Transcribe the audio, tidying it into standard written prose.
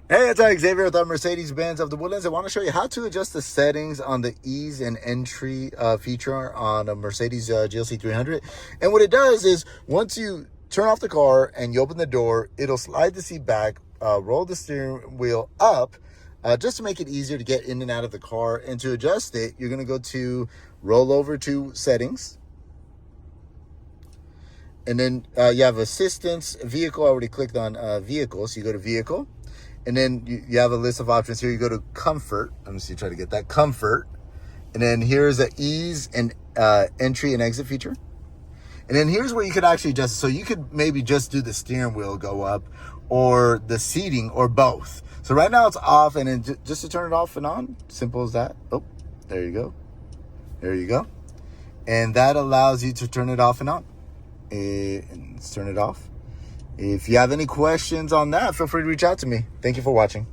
Hey, it's Xavier with our Mercedes-Benz of the Woodlands. I want to show you how to adjust the settings on the ease and entry feature on a Mercedes GLC 300. And what it does is once you turn off the car and you open the door, it'll slide the seat back, roll the steering wheel up, just to make it easier to get in and out of the car. And to adjust it, you're going to go to roll over to settings. And then you have assistance, vehicle. I already clicked on vehicle, so you go to vehicle. And then you have a list of options here. You go to comfort. Let me see, try to get that comfort. And then here's the ease and entry and exit feature. And then here's where you could actually adjust it. So you could maybe just do the steering wheel go up or the seating or both. So right now it's off, and then just to turn it off and on, simple as that. Oh, there you go. There you go. And that allows you to turn it off and on. And let's turn it off. If you have any questions on that, feel free to reach out to me. Thank you for watching.